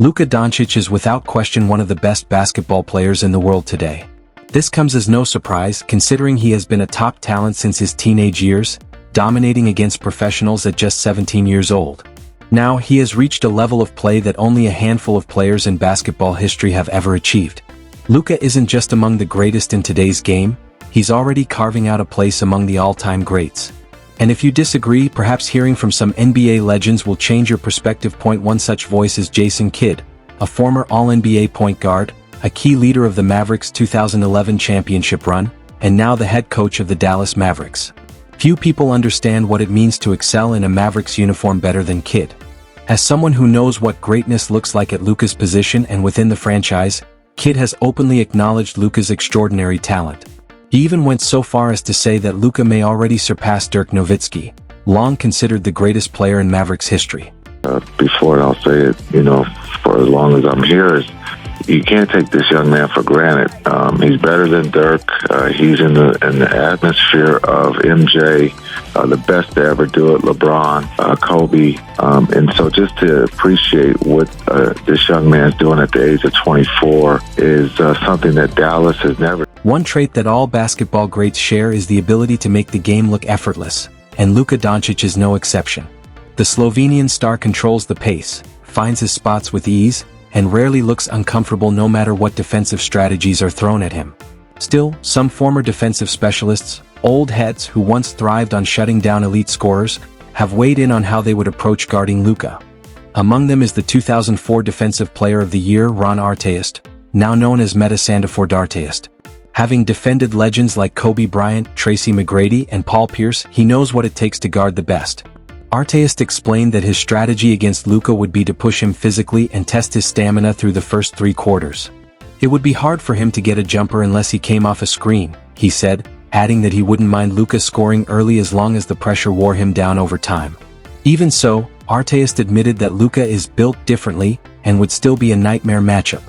Luka Dončić is without question one of the best basketball players in the world today. This comes as no surprise considering he has been a top talent since his teenage years, dominating against professionals at just 17 years old. Now he has reached a level of play that only a handful of players in basketball history have ever achieved. Luka isn't just among the greatest in today's game, he's already carving out a place among the all-time greats. And if you disagree, perhaps hearing from some NBA legends will change your perspective. One such voice is Jason Kidd, a former All-NBA point guard, a key leader of the Mavericks' 2011 championship run, and now the head coach of the Dallas Mavericks. Few people understand what it means to excel in a Mavericks uniform better than Kidd. As someone who knows what greatness looks like at Luka's position and within the franchise, Kidd has openly acknowledged Luka's extraordinary talent. He even went so far as to say that Luka may already surpass Dirk Nowitzki, long considered the greatest player in Mavericks history. Before, and I'll say it, for as long as I'm here, is you can't take this young man for granted. He's better than Dirk. He's in the atmosphere of MJ, the best to ever do it, LeBron, Kobe. And so just to appreciate what this young man's doing at the age of 24 is something that Dallas has never. One trait that all basketball greats share is the ability to make the game look effortless, and Luka Dončić is no exception. The Slovenian star controls the pace, finds his spots with ease, and rarely looks uncomfortable no matter what defensive strategies are thrown at him. Still, some former defensive specialists, old heads who once thrived on shutting down elite scorers, have weighed in on how they would approach guarding Luka. Among them is the 2004 Defensive Player of the Year Ron Artest, now known as Meta Sandiford Artest. Having defended legends like Kobe Bryant, Tracy McGrady, and Paul Pierce, he knows what it takes to guard the best. Artest explained that his strategy against Luka would be to push him physically and test his stamina through the first 3 quarters. It would be hard for him to get a jumper unless he came off a screen, he said, adding that he wouldn't mind Luka scoring early as long as the pressure wore him down over time. Even so, Artest admitted that Luka is built differently and would still be a nightmare matchup.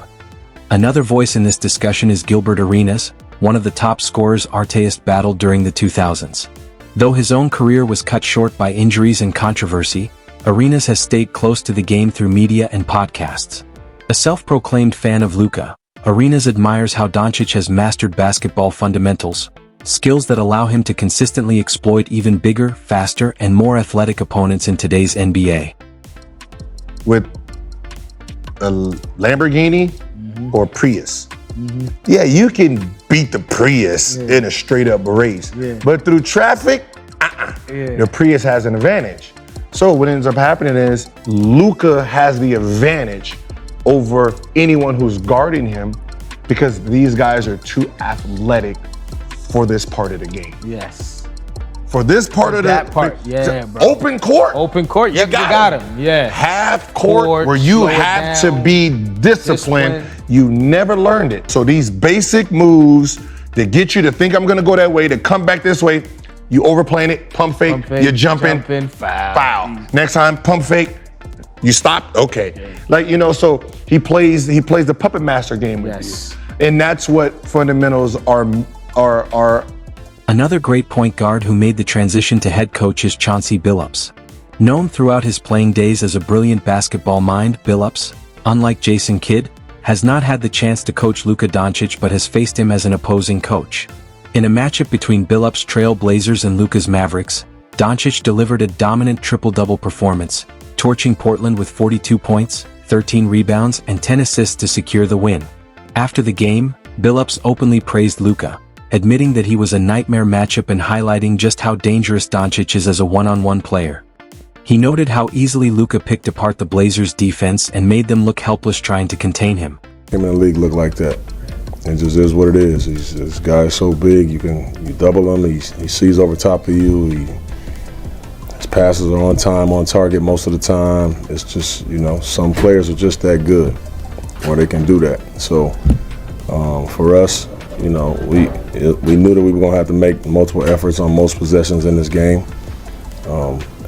Another voice in this discussion is Gilbert Arenas, one of the top scorers Artest battled during the 2000s. Though his own career was cut short by injuries and controversy, Arenas has stayed close to the game through media and podcasts. A self-proclaimed fan of Luka, Arenas admires how Doncic has mastered basketball fundamentals, skills that allow him to consistently exploit even bigger, faster, and more athletic opponents in today's NBA. With a Lamborghini or Prius. Yeah, you can beat the Prius in a straight-up race. But through traffic, the Prius has an advantage. So what ends up happening is Luka has the advantage over anyone who's guarding him because these guys are too athletic for this part of the game. Yes. For this part of that part, yeah, bro. Open court. Open court, you got him. Yeah. Half court where you have to be disciplined. You never learned it. So these basic moves that get you to think I'm gonna go that way, to come back this way, you overplaying it, pump fake, you're jumping, foul. Next time, pump fake, you stop, okay. Like, so he plays the puppet master game with you. And that's what fundamentals are. Another great point guard who made the transition to head coach is Chauncey Billups. Known throughout his playing days as a brilliant basketball mind, Billups, unlike Jason Kidd, has not had the chance to coach Luka Dončić but has faced him as an opposing coach. In a matchup between Billups' Trail Blazers and Luka's Mavericks, Dončić delivered a dominant triple-double performance, torching Portland with 42 points, 13 rebounds, and 10 assists to secure the win. After the game, Billups openly praised Luka, admitting that he was a nightmare matchup and highlighting just how dangerous Dončić is as a one-on-one player. He noted how easily Luka picked apart the Blazers' defense and made them look helpless trying to contain him. Him in the league look like that. It just is what it is. This guy is so big, you double him, he sees over top of you, his passes are on time, on target most of the time. It's just, some players are just that good, or they can do that. So for us, we knew that we were going to have to make multiple efforts on most possessions in this game.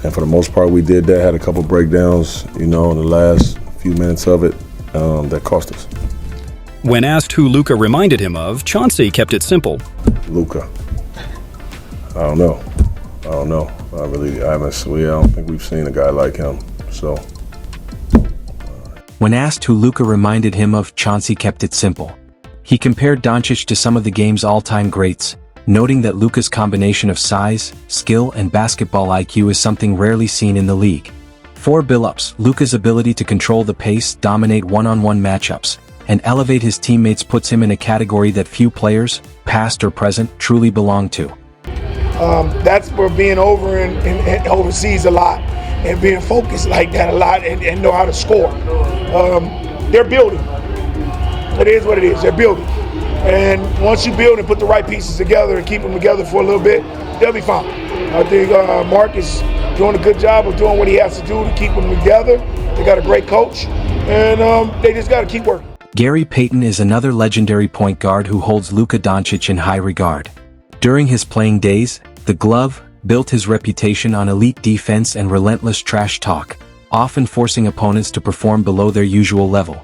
And for the most part, we did that, had a couple breakdowns, in the last few minutes of it that cost us. When asked who Luka reminded him of, Chauncey kept it simple. Luka. I don't know. I don't think we've seen a guy like him, so. When asked who Luka reminded him of, Chauncey kept it simple. He compared Doncic to some of the game's all-time greats, noting that Luka's combination of size, skill, and basketball IQ is something rarely seen in the league. For Billups, Luka's ability to control the pace, dominate one-on-one matchups, and elevate his teammates puts him in a category that few players, past or present, truly belong to. That's for being over and overseas a lot and being focused like that a lot and know how to score. They're building. It is what it is. They're building. And once you build and put the right pieces together and keep them together for a little bit, they'll be fine. I think Mark is doing a good job of doing what he has to do to keep them together. They got a great coach, and they just got to keep working. Gary Payton is another legendary point guard who holds Luka Dončić in high regard. During his playing days, the Glove built his reputation on elite defense and relentless trash talk, often forcing opponents to perform below their usual level.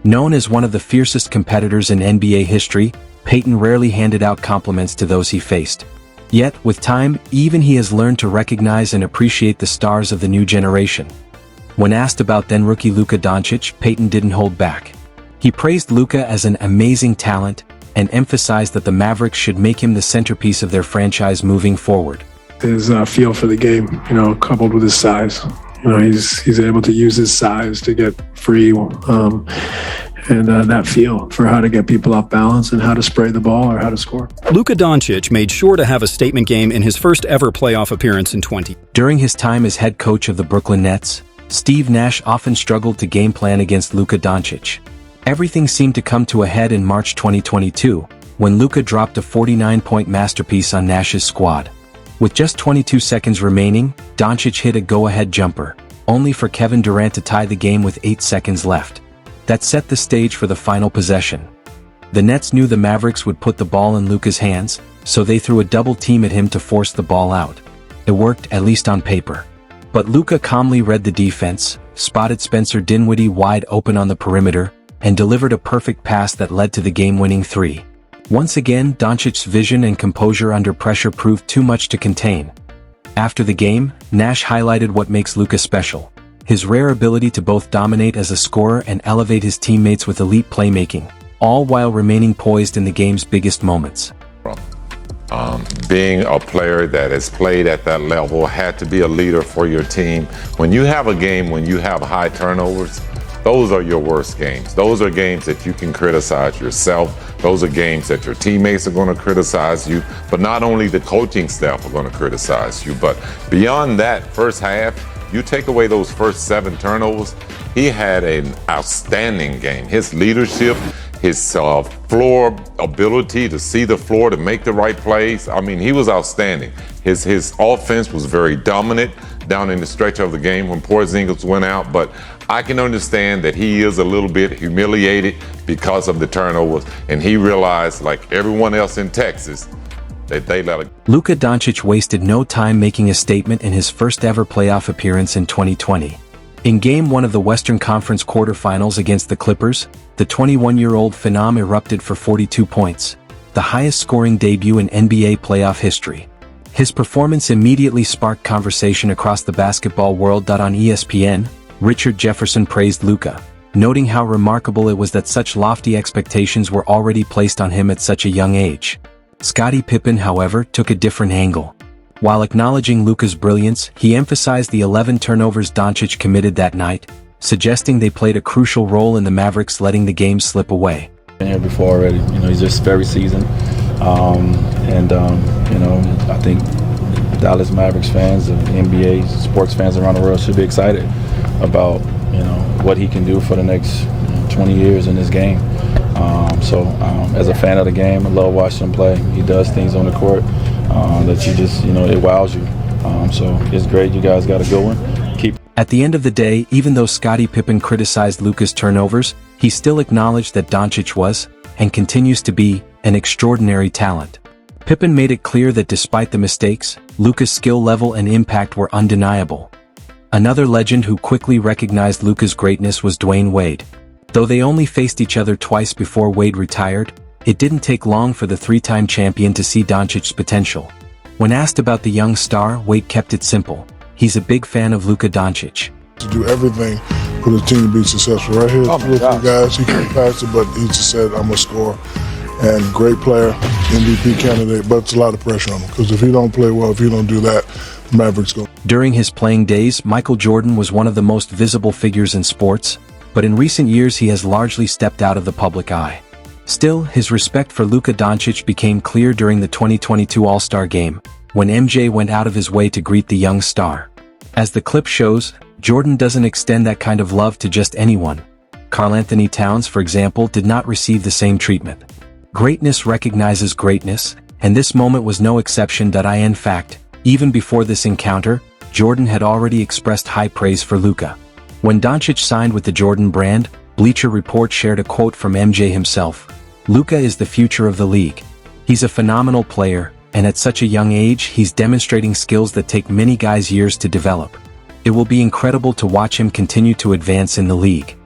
Known as one of the fiercest competitors in NBA history, Payton rarely handed out compliments to those he faced. Yet, with time, even he has learned to recognize and appreciate the stars of the new generation. When asked about then-rookie Luka Dončić, Payton didn't hold back. He praised Luka as an amazing talent and emphasized that the Mavericks should make him the centerpiece of their franchise moving forward. His feel for the game, coupled with his size. He's able to use his size to get free, and that feel for how to get people off balance and how to spray the ball or how to score. Luka Dončić made sure to have a statement game in his first ever playoff appearance in 20. During his time as head coach of the Brooklyn Nets, Steve Nash often struggled to game plan against Luka Dončić. Everything seemed to come to a head in March 2022, when Luka dropped a 49-point masterpiece on Nash's squad. With just 22 seconds remaining, Doncic hit a go-ahead jumper, only for Kevin Durant to tie the game with 8 seconds left. That set the stage for the final possession. The Nets knew the Mavericks would put the ball in Luka's hands, so they threw a double team at him to force the ball out. It worked, at least on paper. But Luka calmly read the defense, spotted Spencer Dinwiddie wide open on the perimeter, and delivered a perfect pass that led to the game-winning three. Once again, Doncic's vision and composure under pressure proved too much to contain. After the game, Nash highlighted what makes Luka special: his rare ability to both dominate as a scorer and elevate his teammates with elite playmaking, all while remaining poised in the game's biggest moments. Being a player that has played at that level, had to be a leader for your team. When you have a game when you have high turnovers, those are your worst games. Those are games that you can criticize yourself. Those are games that your teammates are going to criticize you, but not only the coaching staff are going to criticize you, but beyond that first half, you take away those first 7 turnovers, he had an outstanding game. His leadership, his floor ability to see the floor, to make the right plays, he was outstanding. His offense was very dominant down in the stretch of the game when Porzingis went out, but I can understand that he is a little bit humiliated because of the turnovers, and he realized, like everyone else in Texas, that they let it. Luka Dončić wasted no time making a statement in his first ever playoff appearance in 2020. In Game 1 of the Western Conference quarterfinals against the Clippers, the 21-year-old phenom erupted for 42 points, the highest scoring debut in NBA playoff history. His performance immediately sparked conversation across the basketball world. On ESPN, Richard Jefferson praised Luka, noting how remarkable it was that such lofty expectations were already placed on him at such a young age. Scottie Pippen, however, took a different angle. While acknowledging Luka's brilliance, he emphasized the 11 turnovers Doncic committed that night, suggesting they played a crucial role in the Mavericks letting the game slip away. Been here before already, he's just very seasoned. I think Dallas Mavericks fans, the NBA, sports fans around the world should be excited about, what he can do for the next 20 years in this game. As a fan of the game, I love watching him play. He does things on the court that you just, it wows you. It's great. You guys got a good one. At the end of the day, even though Scottie Pippen criticized Luka's turnovers, he still acknowledged that Doncic was, and continues to be, an extraordinary talent. Pippen made it clear that despite the mistakes, Luka's skill level and impact were undeniable. Another legend who quickly recognized Luka's greatness was Dwayne Wade. Though they only faced each other twice before Wade retired, it didn't take long for the 3-time champion to see Doncic's potential. When asked about the young star, Wade kept it simple: he's a big fan of Luka Dončić. to do everything for the team to be successful. Right here, two or three guys, he can't pass it, but he just said, I'm going to score. And great player, MVP candidate, but it's a lot of pressure on him because if he don't play well, if he don't do that, Mavericks go. During his playing days, Michael Jordan was one of the most visible figures in sports, but in recent years he has largely stepped out of the public eye. Still, his respect for Luka Dončić became clear during the 2022 All-Star Game, when MJ went out of his way to greet the young star. As the clip shows, Jordan doesn't extend that kind of love to just anyone. Karl Anthony Towns, for example, did not receive the same treatment. Greatness recognizes greatness, and this moment was no exception. In fact, even before this encounter, Jordan had already expressed high praise for Luka. When Doncic signed with the Jordan brand, Bleacher Report shared a quote from MJ himself. Luka is the future of the league. He's a phenomenal player, and at such a young age he's demonstrating skills that take many guys years to develop. It will be incredible to watch him continue to advance in the league.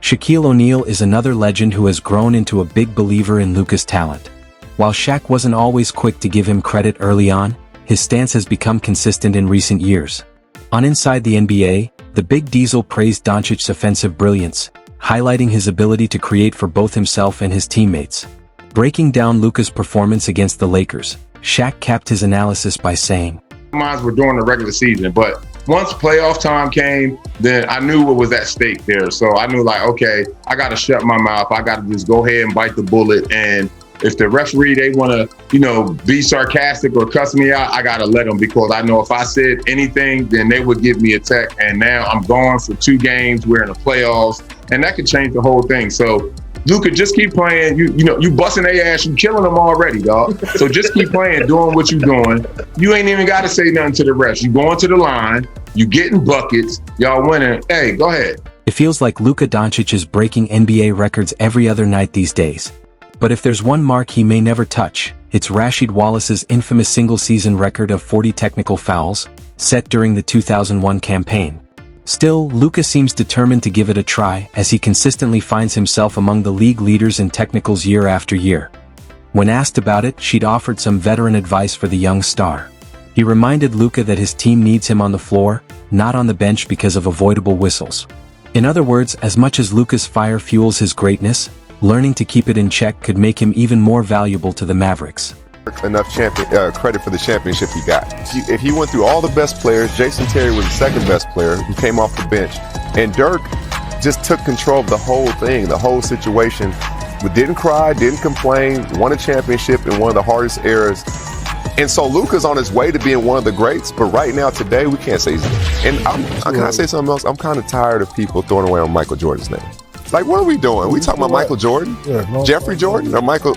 Shaquille O'Neal is another legend who has grown into a big believer in Luka's talent. While Shaq wasn't always quick to give him credit early on, his stance has become consistent in recent years. On Inside the NBA, the Big Diesel praised Doncic's offensive brilliance, highlighting his ability to create for both himself and his teammates. Breaking down Luka's performance against the Lakers, Shaq capped his analysis by saying, "Mines were during the regular season, but once playoff time came, then I knew what was at stake there. So I knew like, okay, I got to shut my mouth. I got to just go ahead and bite the bullet. And if the referee, they want to, be sarcastic or cuss me out, I got to let them because I know if I said anything, then they would give me a tech. And now I'm gone for 2 games. We're in the playoffs and that could change the whole thing. So Luka, just keep playing. You busting their ass. You killing them already, dog. So just keep playing, doing what you're doing. You ain't even got to say nothing to the refs. You going to the line. You getting buckets. Y'all winning. Hey, go ahead." It feels like Luka Dončić is breaking NBA records every other night these days. But if there's one mark he may never touch, it's Rasheed Wallace's infamous single-season record of 40 technical fouls, set during the 2001 campaign. Still, Luka seems determined to give it a try as he consistently finds himself among the league leaders in technicals year after year. When asked about it, Sheed offered some veteran advice for the young star. He reminded Luka that his team needs him on the floor, not on the bench because of avoidable whistles. In other words, as much as Luka's fire fuels his greatness, learning to keep it in check could make him even more valuable to the Mavericks. Enough credit for the championship he got. If you went through all the best players, Jason Terry was the second best player who came off the bench, and Dirk just took control of the whole thing, the whole situation, but didn't cry, didn't complain, won a championship in one of the hardest eras. And so Luka's on his way to being one of the greats, but right now, today, we can't say he's. And can I say something else? I'm kind of tired of people throwing away on Michael Jordan's name. Like, what are we doing? We talking about Michael Jordan? Jeffrey Jordan? Or Michael?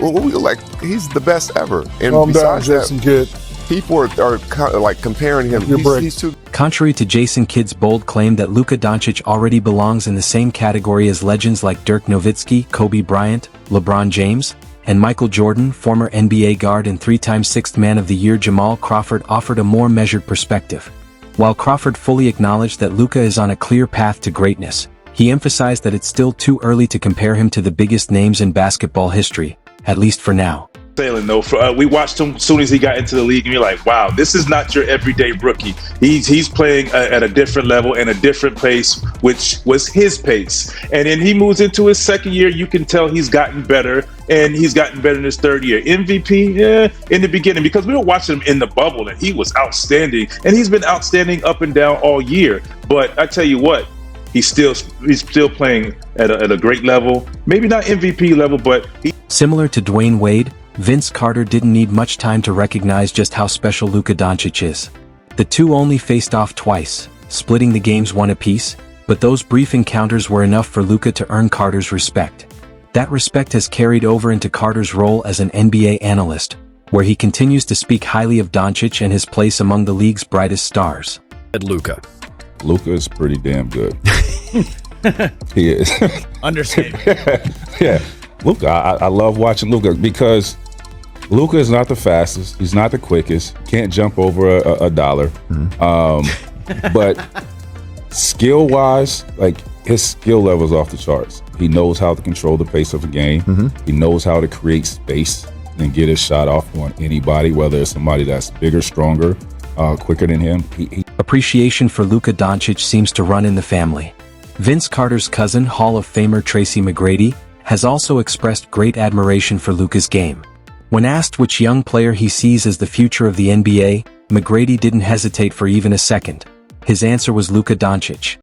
He's the best ever. And besides that, people are kind of like comparing him. He's too. Contrary to Jason Kidd's bold claim that Luka Dončić already belongs in the same category as legends like Dirk Nowitzki, Kobe Bryant, LeBron James, and Michael Jordan, former NBA guard and 3-time Sixth Man of the Year Jamal Crawford offered a more measured perspective. While Crawford fully acknowledged that Luka is on a clear path to greatness, he emphasized that it's still too early to compare him to the biggest names in basketball history, at least for now. Sailing though, we watched him as soon as he got into the league, and you're like, wow, this is not your everyday rookie. He's playing at a different level and a different pace, which was his pace. And then he moves into his second year. You can tell he's gotten better, and he's gotten better in his third year. MVP, in the beginning, because we were watching him in the bubble, and he was outstanding, and he's been outstanding up and down all year. But I tell you what, he's still playing at a great level. Maybe not MVP level, but Similar to Dwayne Wade, Vince Carter didn't need much time to recognize just how special Luka Dončić is. The two only faced off twice, splitting the games 1 apiece, but those brief encounters were enough for Luka to earn Carter's respect. That respect has carried over into Carter's role as an NBA analyst, where he continues to speak highly of Doncic and his place among the league's brightest stars. Luka is pretty damn good. He is. Understatement. Yeah. Luka, I love watching Luka because Luka is not the fastest. He's not the quickest. Can't jump over a dollar. But skill-wise, like, his skill level is off the charts. He knows how to control the pace of the game. He knows how to create space and get his shot off on anybody, whether it's somebody that's bigger, stronger, quicker than him. Appreciation for Luka Dončić seems to run in the family. Vince Carter's cousin, Hall of Famer Tracy McGrady, has also expressed great admiration for Luka's game. When asked which young player he sees as the future of the NBA, McGrady didn't hesitate for even a second. His answer was Luka Dončić.